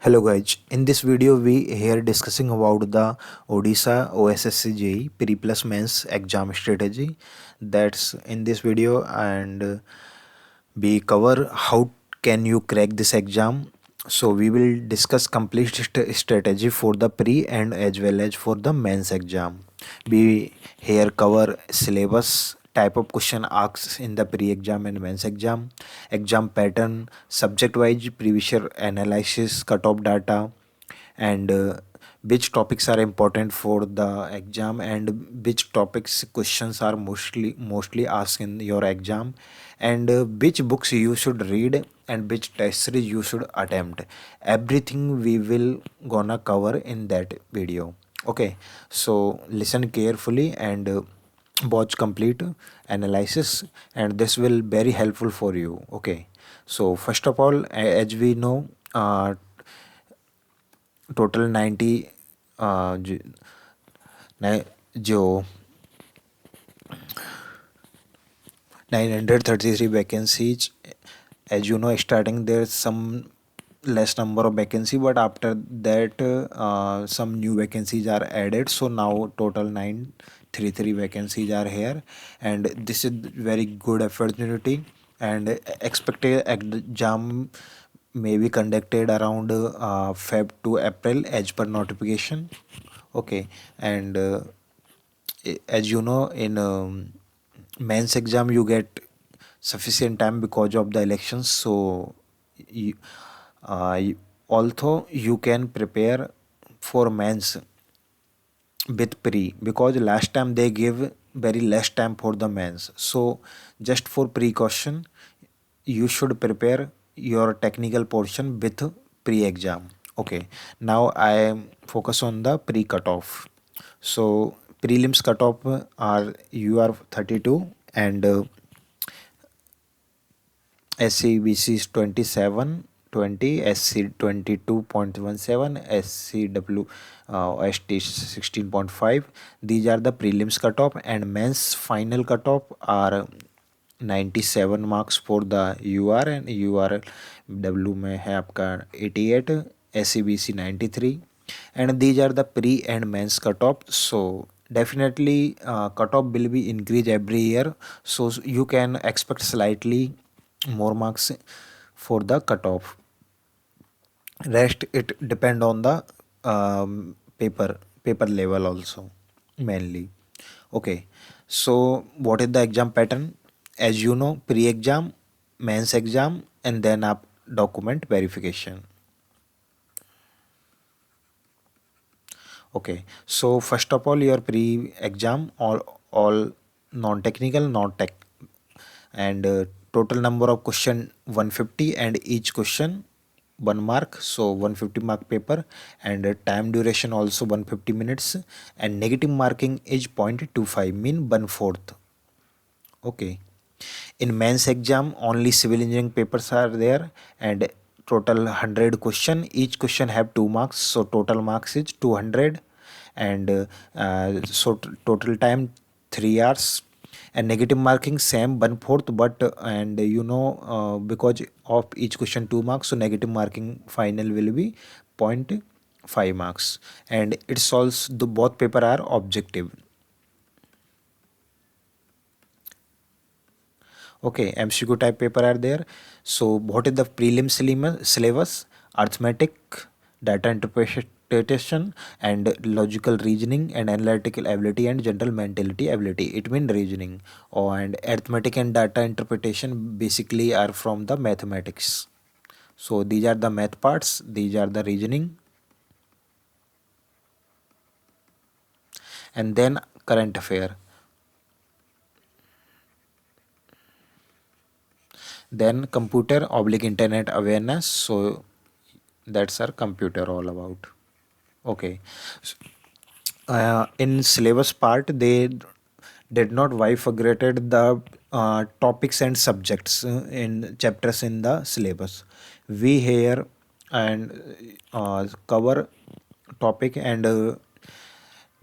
Hello guys, in this video we here discussing about the Odisha OSSC JEE Pre Plus Mains exam strategy. That's in this video and we cover how can you crack this exam. So we will discuss complete strategy for the pre and as well as for the mains exam. We here cover syllabus, type of question asked in the pre-exam and mains exam pattern, subject-wise previous year analysis, cut-off data, and which topics are important for the exam and which topics questions are mostly asked in your exam, and which books you should read and which test series you should attempt. Everything we will gonna cover in that video. Okay, so listen carefully and watch complete analysis, and this will very helpful for you. Okay, so first of all, as we know, total 90 जो 933 vacancies. As you know, starting there's some less number of vacancy, but after that some new vacancies are added, so now total 933 vacancies are here, and this is very good opportunity. And expected exam may be conducted around Feb to April as per notification. Okay, and as you know, in mains exam you get sufficient time because of the elections. So you, although you can prepare for mains with pre, because last time they gave very less time for the mains, so just for precaution you should prepare your technical portion with pre-exam. Okay, now I am focus on the pre-cutoff. So prelims cutoff are UR 32 and SCBC is 27 20, SC 22.17, SCW ST 16.5. These are the prelims cutoff, and mains final cutoff are 97 marks for the UR, and URW में है आपका 88, SCBC 93, and these are the pre and mains cutoff. So definitely cutoff will be increased every year, so you can expect slightly more marks for the cutoff. Rest it depend on the paper level also mainly. Okay, so what is the exam pattern? As you know, pre-exam, mains exam, and then up document verification. Okay, so first of all, your pre-exam all non-technical, not tech, and total number of question 150, and each question 1 mark, so 150 mark paper, and time duration also 150 minutes, and negative marking is 0.25, mean 1/4. Okay, in mains exam only civil engineering papers are there, and total 100 question, each question have 2 marks, so total marks is 200, and total time 3 hours, and negative marking same 1/4, but and you know, because of each question 2 marks, so negative marking final will be 0.5 marks, and it solves the both paper are objective. Okay, MCQ type paper are there. So what is the prelim syllabus? Arithmetic, data interpretation, and logical reasoning, and analytical ability, and general mentality ability. It means reasoning. Oh, and arithmetic and data interpretation basically are from the mathematics. So these are the math parts, these are the reasoning, and then current affair. Then computer oblique internet awareness, so that's our computer all about. Okay, in syllabus part they did not bifurcated the topics and subjects in chapters in the syllabus. We here and cover topic and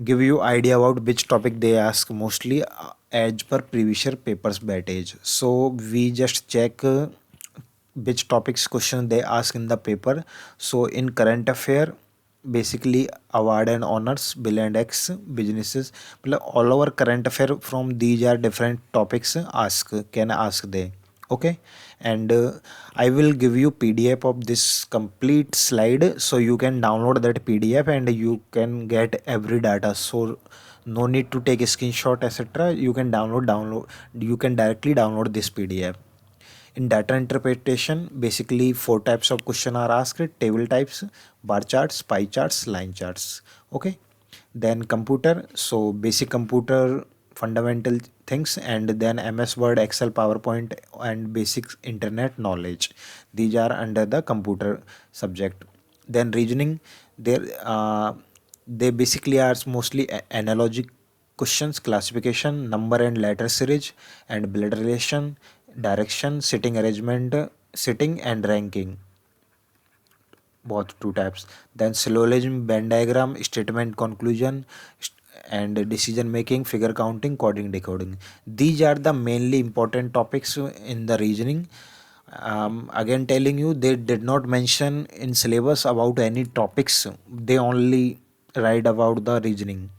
give you idea about which topic they ask mostly as per previous year papers battage. So we just check which topics question they ask in the paper. So in current affair, basically award and honors, bill and x, businesses, all over current affair from these are different topics can ask they. Okay, and I will give you PDF of this complete slide, so you can download that PDF and you can get every data. So no need to take a screenshot, etc. You can download, you can directly download this PDF. In data interpretation, basically four types of question are asked: table types, bar charts, pie charts, line charts. Okay. Then computer, so basic computer fundamental things, and then MS Word, Excel, PowerPoint, and basic internet knowledge. These are under the computer subject. Then reasoning, there they basically are mostly analogic questions, classification, number and letter series, and blood relation, direction, sitting arrangement, sitting and ranking, both two types. Then syllogism, Venn diagram, statement conclusion, and decision making, figure counting, coding, decoding. These are the mainly important topics in the reasoning. Again telling you, they did not mention in syllabus about any topics, they only write about the reasoning.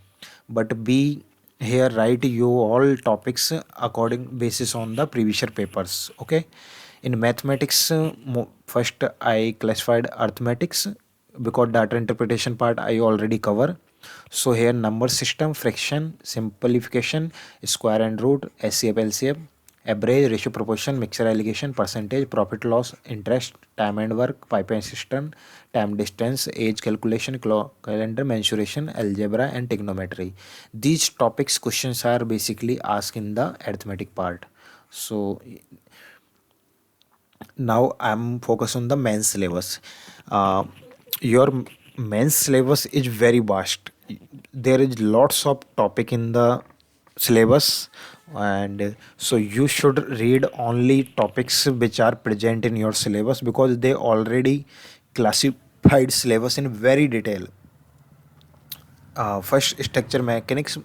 But be here write you all topics according basis on the previous year papers. Okay. In mathematics, first I classified arithmetics, because data interpretation part I already cover. So here number system, fraction, simplification, square and root, SCF, LCF, average, ratio, proportion, mixture, allocation, percentage, profit, loss, interest, time and work, pipeline system, time, distance, age calculation, calendar, mensuration, algebra, and trigonometry. These topics questions are basically asked in the arithmetic part. So now I'm focused on the mains syllabus. Your mains syllabus is very vast. There is lots of topic in the syllabus, and so you should read only topics which are present in your syllabus, because they already classified syllabus in very detail. First, structure mechanics,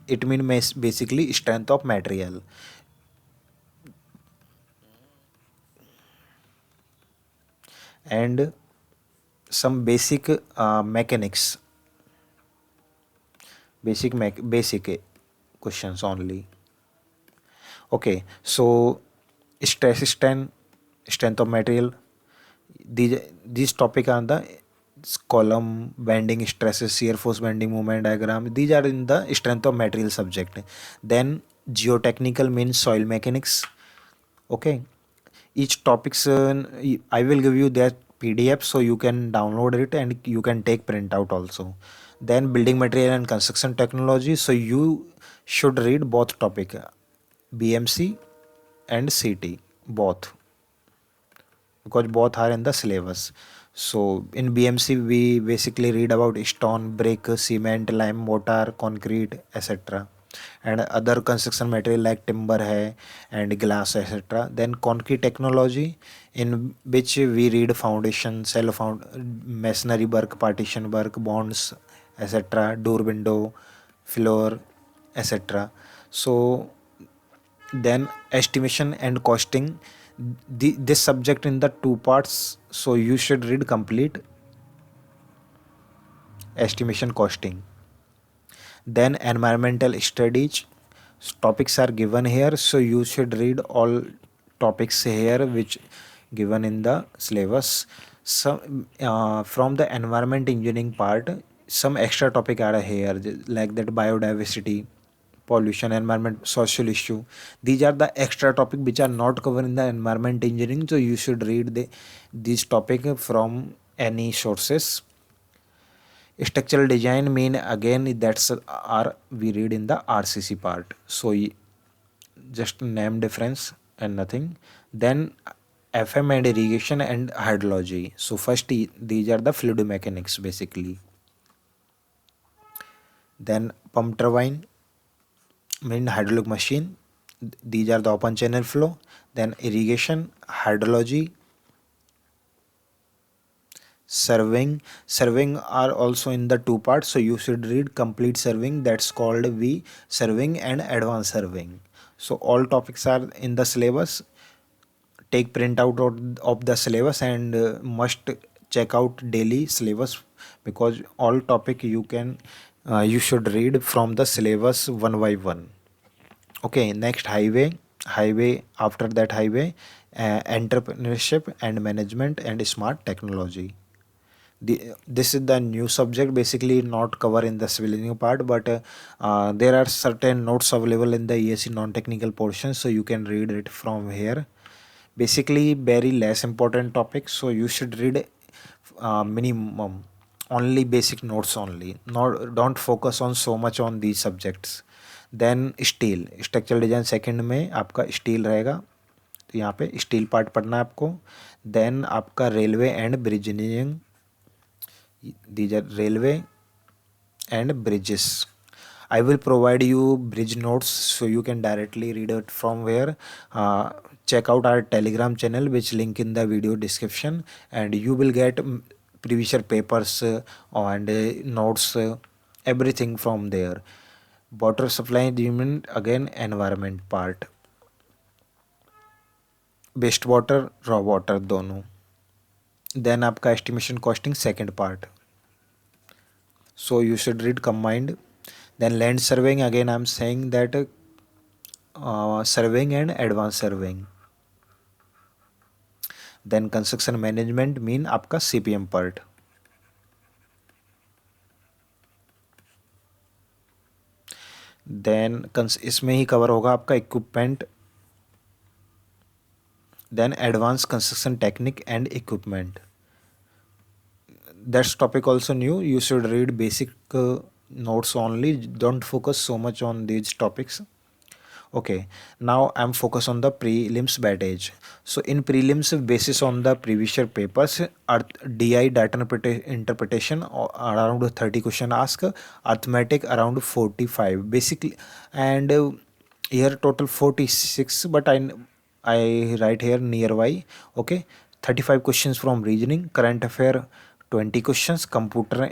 it means basically strength of material, and some basic mechanics, basic questions only. Okay, so stress strength of material. These topic are the column bending stresses, shear force bending moment diagram. These are in the strength of material subject. Then geotechnical means soil mechanics. Okay, each topics I will give you that PDF, so you can download it and you can take printout also. Then building material and construction technology, so you should read both topic, BMC and CT, both, because both are in the syllabus. So in BMC we basically read about stone, brick, cement, lime, mortar, concrete, etc., and other construction material like timber hai and glass, etc. Then concrete technology, in which we read foundation, cell found, masonry work, partition work, bonds, etc., door, window, floor, etc. So then estimation and costing, this subject in the two parts, so you should read complete estimation, costing. Then environmental studies, topics are given here, so you should read all topics here which given in the syllabus. Some from the environment engineering part, some extra topic are here, like that biodiversity, pollution, environment, social issue. These are the extra topic which are not covered in the environment engineering, so you should read this topic from any sources. Structural design mean again that's R we read in the RCC part. So just name difference and nothing. Then FM and irrigation and hydrology. So first these are the fluid mechanics basically. Then pump turbine mean hydraulic machine. These are the open channel flow. Then irrigation, hydrology, serving are also in the two parts, so you should read complete serving, that's called V serving and advanced serving. So all topics are in the syllabus take printout of the syllabus and must check out daily syllabus, because all topic you should read from the syllabus one by one. Okay, next highway. After that highway, entrepreneurship and management and smart technology. This is the new subject, basically not cover in the civil engineering part, but there are certain notes available in the ESC non-technical portion, so you can read it from here. Basically very less important topic, so you should read minimum only basic notes only, not don't focus on so much on these subjects. Then steel structural design second में आपका steel रहेगा, तो यहाँ पे steel part पढ़ना है आपको. Then आपका railway and bridge engineering, these are railway and bridges. I will provide you bridge notes so you can directly read it from where. Check out our telegram channel, which link in the video description, and you will get previous year papers and notes, everything from there. Water supply agreement, again environment part, waste water raw water दोनों. Then आपका estimation costing second part, so you should read combined. Then land surveying, again I'm saying that surveying and advanced surveying. Then construction management mean आपका CPM part. Then इसमें ही cover होगा आपका equipment. Then advanced construction technique and equipment. That's topic also new. You should read basic notes only. Don't focus so much on these topics. Okay, now I'm focused on the prelims battage. So in prelims, basis on the previous year papers, DI data interpretation around 30 question ask, arithmetic around 45 basically, and here total 46, but I write here nearby. Okay, 35 questions from reasoning, current affair 20 questions, computer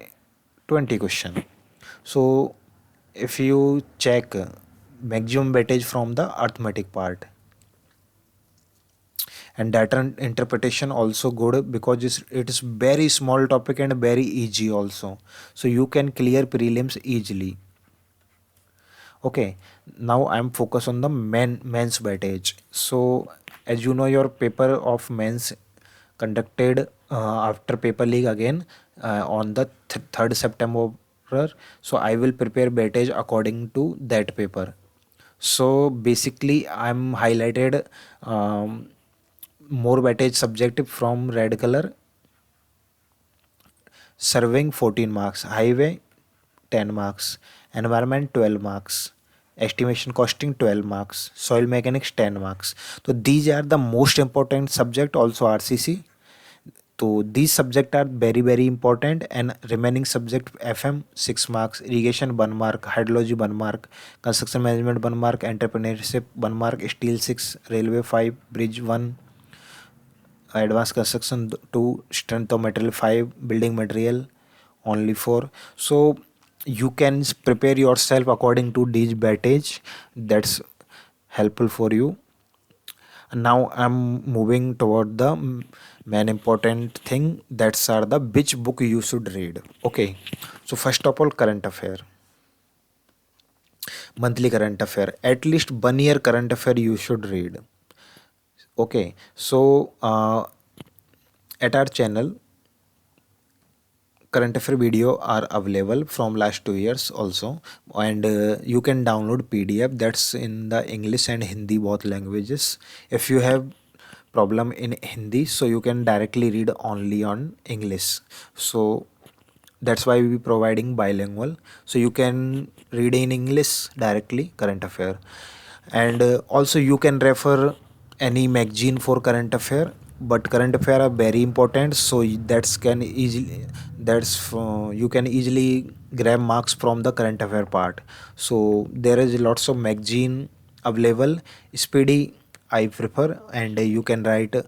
20 question. So if you check maximum weightage from the arithmetic part, and data interpretation also good because it is very small topic and very easy also, so you can clear prelims easily. Okay, now I'm focused on the mains weightage. So as you know, your paper of mains conducted after paper league again on the 3rd September. So I will prepare weightage according to that paper. So basically I'm highlighted more weightage subject from red color. Surveying 14 marks, highway 10 marks, environment 12 marks, estimation costing 12 marks, soil mechanics 10 marks. So these are the most important subject, also RCC. So these subjects are very important, and remaining subject FM 6 marks, irrigation 1 mark, hydrology 1 mark, construction management 1 mark, entrepreneurship 1 mark, steel 6, railway 5, bridge 1, advanced construction 2, strength of material 5, building material only 4. So you can prepare yourself according to these weightage. That's helpful for you. Now I'm moving toward the main important thing, that's are the which book you should read. Okay, so first of all, current affair, monthly current affair, at least 1 year current affair you should read. Okay, so at our channel current affair video are available from last 2 years also, and you can download PDF that's in the English and Hindi both languages. If you have problem in Hindi, so you can directly read only on English, so that's why we providing bilingual, so you can read in English directly current affair. And also you can refer any magazine for current affair, but current affair are very important, so you can easily grab marks from the current affair part. So there is lots of magazine available, speedy I prefer, and you can read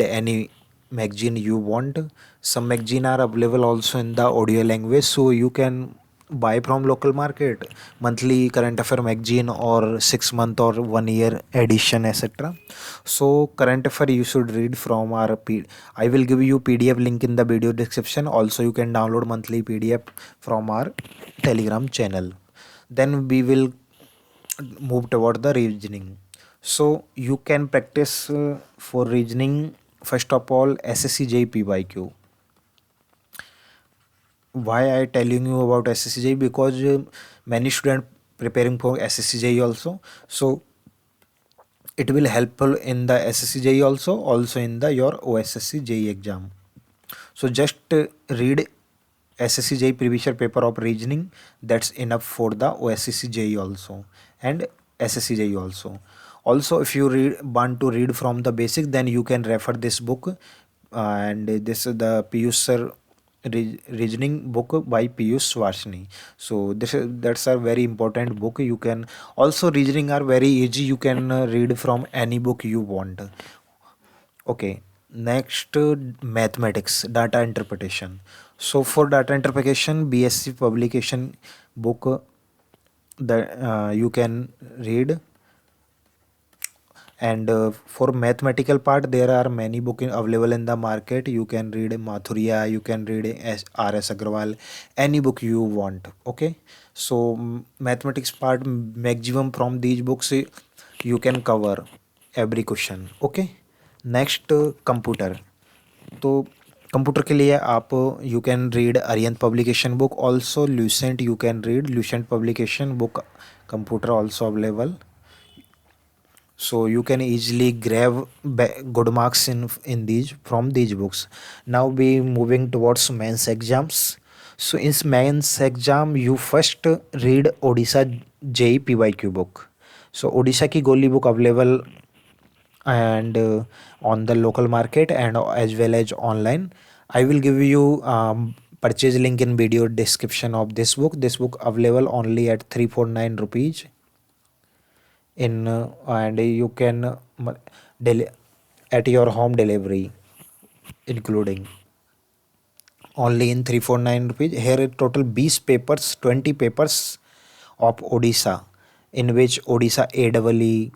any magazine you want. Some magazine are available also in the audio language, so you can buy from local market, monthly current affair magazine or 6 month or 1 year edition, etc. So current affair you should read from our I will give you PDF link in the video description. Also you can download monthly PDF from our Telegram channel. Then we will move toward the reasoning. So you can practice for reasoning. First of all, SSC PYQ. Why I telling you about SSC? Because many students preparing for SSC also. So it will helpful in the SSC also in the your OSSC JEE exam. So just read SSC JEE previous year paper of reasoning. That's enough for the OSSC JEE also and SSC JEE also. Also, if you want to read from the basic, then you can refer this book, and this is the Piyush sir reasoning book by Piyush Varshney. So that's a very important book. You can also reasoning are very easy. You can read from any book you want. Okay, next mathematics, data interpretation. So for data interpretation, BSc publication book that you can read. And for mathematical part, there are many books available in the market. You can read Mathuria, you can read R.S. Agrawal, any book you want. Okay, so mathematics part maximum from these books you can cover every question. Okay, next computer. तो computer के लिए आप you can read अरियंत publication book, also Lucent you can read Lucent publication book computer also available. So you can easily grab good marks in these from these books. Now we moving towards mains exams. So in mains exam you first read Odisha JEE PYQ book. So Odisha की गोली book available and on the local market and as well as online. I will give you purchase link in video description of this book. This book available only at 349 rupees in and you can at your home delivery including only in 349 rupees. Here total 20 papers, 20 papers of Odisha, in which Odisha AEE,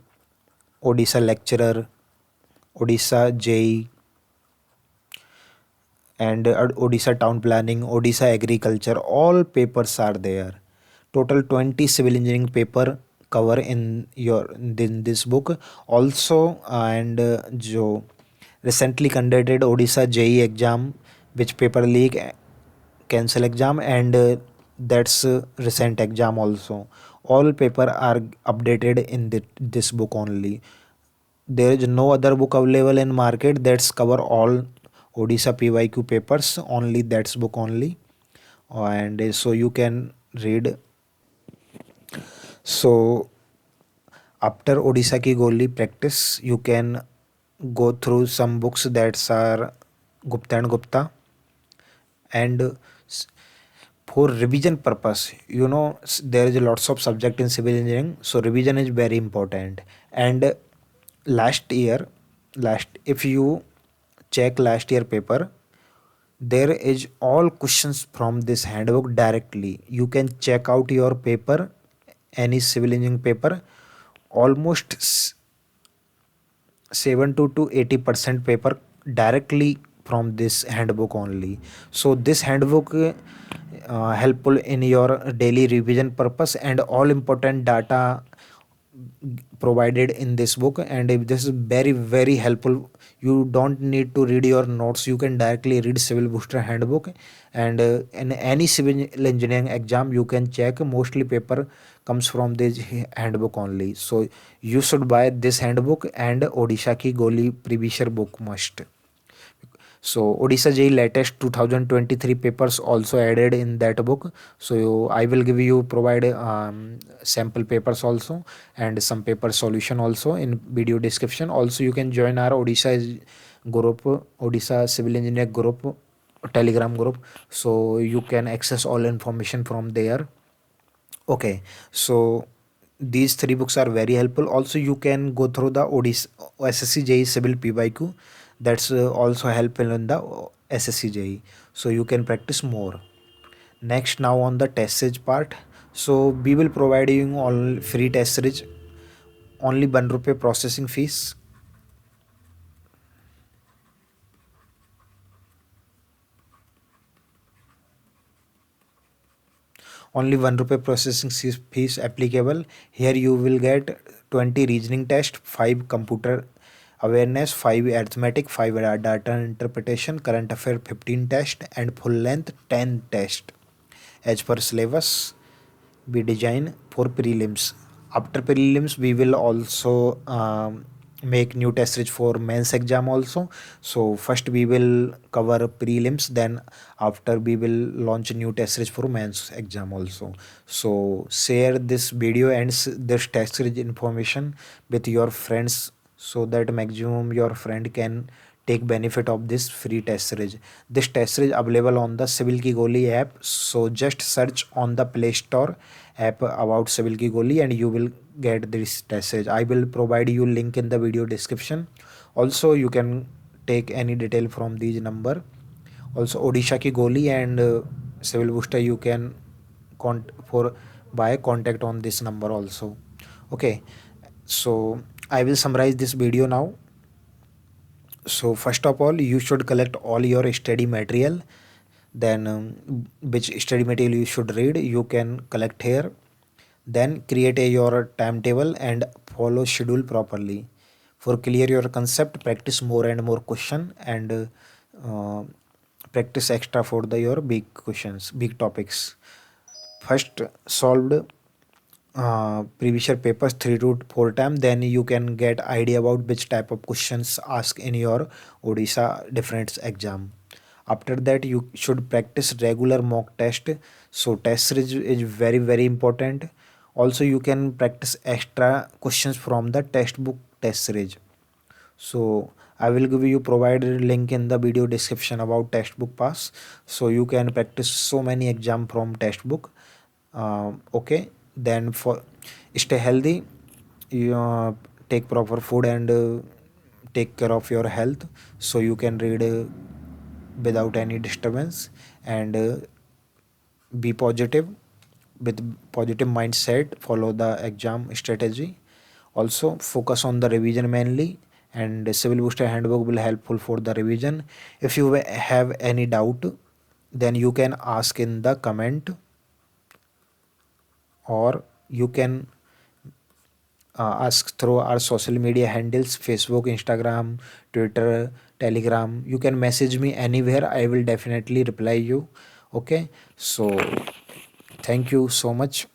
Odisha lecturer, Odisha JEE, and Odisha town planning, Odisha agriculture, all papers are there. Total 20 civil engineering paper cover in this book also. And जो recently conducted Odisha JEE exam, which paper leak cancel exam, and that's recent exam also. All paper are updated in this book only. There is no other book available in market that's cover all Odisha PYQ papers, only that's book only. And so you can read. So after Odisha ki Goli practice, you can go through some books that are Gupta and Gupta. And for revision purpose, there is lots of subject in civil engineering, so revision is very important. And if you check last year paper, there is all questions from this handbook directly. You can check out your paper, any civil engineering paper, almost 70 to 80% paper directly from this handbook only. So this handbook helpful in your daily revision purpose, and all important data provided in this book. And if this is very very helpful, you don't need to read your notes, you can directly read civil booster handbook. And in any civil engineering exam you can check, mostly paper comes from this handbook only. So you should buy this handbook and Odisha ki Goli previous year book must. So Odisha JEE latest 2023 papers also added in that book. So I will give you provide sample papers also and some paper solution also in video description. Also you can join our Odisha group, Odisha Civil Engineer group, Telegram group. So you can access all information from there. Okay, so these three books are very helpful. Also you can go through the Odisha SSC JEE Civil PYQ, that's also helpful in the SSC JEE, so you can practice more. Next, now on the test series part. So we will provide you all free test series, only 1 rupee processing fees. Only 1 rupee processing fees applicable. Here you will get 20 reasoning test, 5 computer awareness, 5 arithmetic, 5 data interpretation, current affair 15 test, and full length 10 test as per syllabus we design for prelims. After prelims, we will also make new test series for mains exam also. So first we will cover prelims, then after we will launch a new test series for mains exam also. So share this video and this test series information with your friends so that maximum your friend can take benefit of this free test series. This test series available on the Civil Ki Goli app. So just search on the Play Store app about Civil Ki Goli and you will get this test series. I will provide you link in the video description. Also you can take any detail from these number. Also Odisha Ki Goli and Civil Booster you can for buy contact on this number also. Okay, so I will summarize this video now. So first of all, you should collect all your study material. Then which study material you should read, you can collect here. Then create your timetable and follow schedule properly. For clear your concept, practice more and more question and uh, practice extra for your big questions, big topics. First solved previous year papers 3 to 4 times, then you can get idea about which type of questions asked in your Odisha different exam. After that you should practice regular mock test. So test series is very important. Also you can practice extra questions from the textbook test series. So I will give you provided link in the video description about textbook pass, so you can practice so many exam from textbook. Okay, then for stay healthy, you take proper food and take care of your health so you can read without any disturbance and be positive with positive mindset, follow the exam strategy. Also focus on the revision mainly, and Civil Booster handbook will helpful for the revision. If you have any doubt, then you can ask in the comment, or you can ask through our social media handles: Facebook, Instagram, Twitter, Telegram. You can message me anywhere, I will definitely reply you. Okay, so thank you so much.